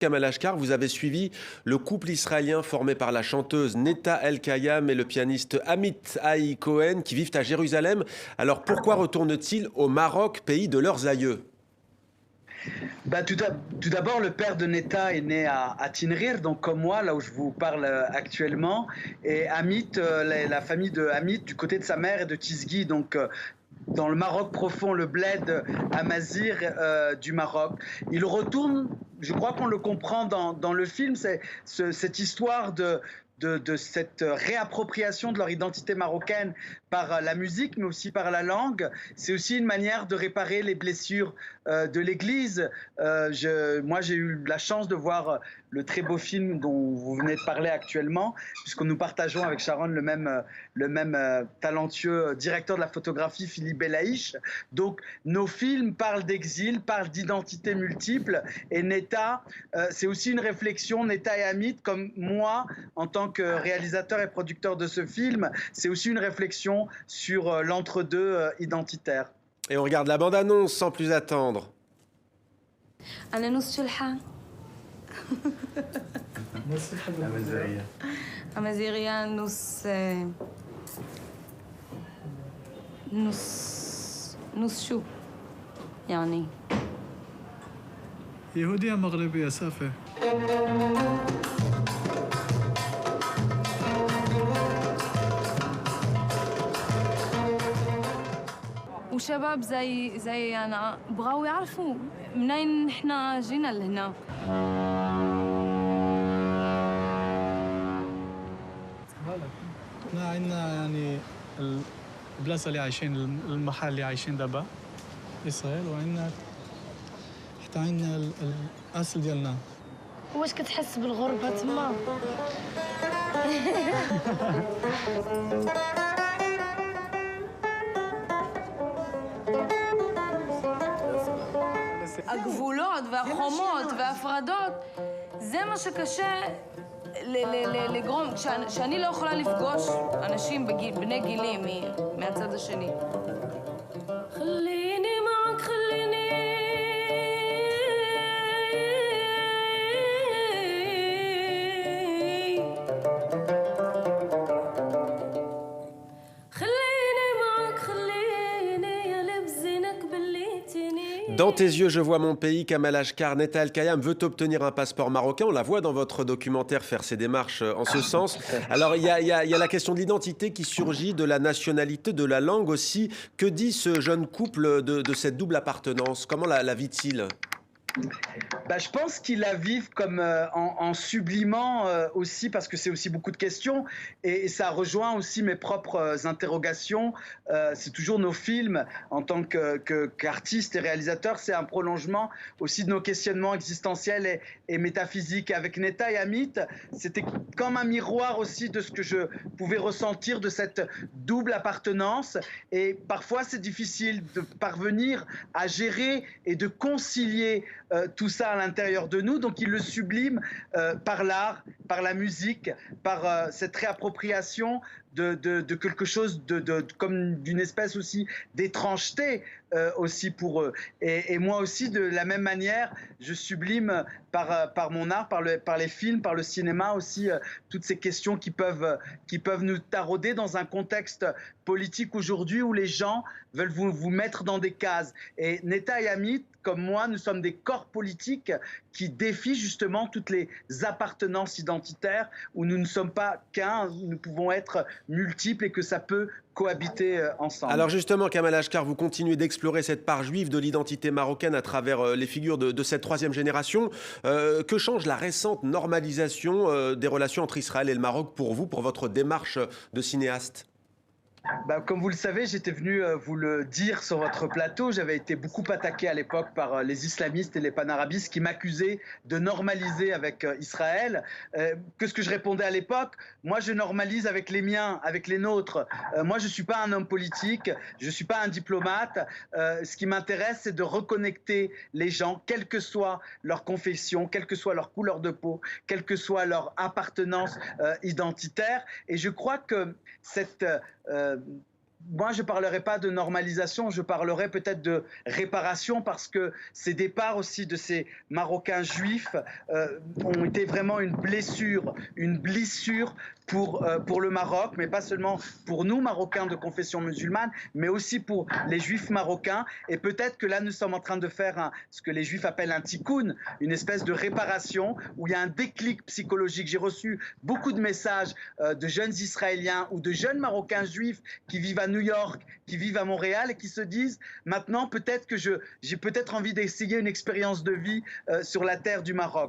Kamal Ashkar, vous avez suivi le couple israélien formé par la chanteuse Netta El-Kayam et le pianiste Amit Haï Cohen qui vivent à Jérusalem. Alors pourquoi retournent-ils au Maroc, pays de leurs aïeux? Tout d'abord, le père de Netta est né à Tinrir, donc comme moi, là où je vous parle actuellement. Et Amit, la famille de Amit, du côté de sa mère, est de Tisgui, donc dans le Maroc profond, le bled Amazir du Maroc. Il retourne, je crois qu'on le comprend dans le film, c'est cette histoire de cette réappropriation de leur identité marocaine par la musique, mais aussi par la langue. C'est aussi une manière de réparer les blessures de l'Église. Moi, j'ai eu la chance de voir le très beau film dont vous venez de parler actuellement, puisque nous partageons avec Sharon le même talentueux directeur de la photographie, Philippe Belaïch. Donc, nos films parlent d'exil, parlent d'identités multiples. Et Netta, c'est aussi une réflexion, Netta et Amit, comme moi, en tant que réalisateur et producteur de ce film, c'est aussi une réflexion sur l'entre-deux identitaire. Et on regarde la bande-annonce sans plus attendre. أنا نص شلحة أمازيغية نص شو يعني يهودية مغربية صافي. وشباب زي أنا بغاو يعرفوا منين نحنا جينا لهنا. احنا عندنا يعني البلاصة اللي عايشين المحل اللي عايشين دابا إسرائيل وعندنا حتى عندنا الأصل ديالنا. واش كتحس بالغربة تما؟ הגבולות והחומות וההפרדות, זה מה שקשה לגרום, שאני לא יכולה לפגוש אנשים בני גילי מהצד השני. خليني معك خليني Dans tes yeux, je vois mon pays, Kamal Ashkar, Netta El-Kayam veut obtenir un passeport marocain. On la voit dans votre documentaire faire ses démarches en ce sens. Alors, il y a la question de l'identité qui surgit, de la nationalité, de la langue aussi. Que dit ce jeune couple de cette double appartenance? Comment la vit-il? Je pense qu'ils la vivent comme en sublimant aussi, parce que c'est aussi beaucoup de questions, et ça rejoint aussi mes propres interrogations. C'est toujours nos films, en tant qu'artistes et réalisateurs, c'est un prolongement aussi de nos questionnements existentiels et métaphysiques. Avec Netta et Amit, c'était comme un miroir aussi de ce que je pouvais ressentir de cette double appartenance, et parfois c'est difficile de parvenir à gérer et de concilier tout ça à l'intérieur de nous, donc il le sublime par l'art, par la musique, par cette réappropriation de quelque chose comme d'une espèce aussi d'étrangeté aussi pour eux. Et moi aussi, de la même manière, je sublime par mon art, par les films, par le cinéma aussi, toutes ces questions qui peuvent nous tarauder dans un contexte politique aujourd'hui où les gens veulent vous mettre dans des cases. Et Netta et Amit, comme moi, nous sommes des corps politiques qui défient justement toutes les appartenances identitaires, où nous ne sommes pas qu'un, nous pouvons être multiples et que ça peut cohabiter ensemble. Alors justement, Kamal Ashkar, vous continuez d'explorer cette part juive de l'identité marocaine à travers les figures de cette troisième génération. Que change la récente normalisation des relations entre Israël et le Maroc pour vous, pour votre démarche de cinéaste? Comme vous le savez, j'étais venu vous le dire sur votre plateau. J'avais été beaucoup attaqué à l'époque par les islamistes et les panarabistes qui m'accusaient de normaliser avec Israël. Qu'est-ce que je répondais à l'époque? Moi, je normalise avec les miens, avec les nôtres. Moi, je ne suis pas un homme politique, je ne suis pas un diplomate. Ce qui m'intéresse, c'est de reconnecter les gens, quelle que soit leur confession, quelle que soit leur couleur de peau, quelle que soit leur appartenance identitaire. Et je crois que cette moi, je ne parlerai pas de normalisation, je parlerai peut-être de réparation parce que ces départs aussi de ces Marocains juifs ont été vraiment une blessure pour le Maroc, mais pas seulement pour nous, Marocains de confession musulmane, mais aussi pour les Juifs marocains. Et peut-être que là, nous sommes en train de faire ce que les Juifs appellent un tikkun, une espèce de réparation où il y a un déclic psychologique. J'ai reçu beaucoup de messages de jeunes Israéliens ou de jeunes Marocains juifs qui vivent à New York, qui vivent à Montréal et qui se disent maintenant peut-être que j'ai peut-être envie d'essayer une expérience de vie sur la terre du Maroc.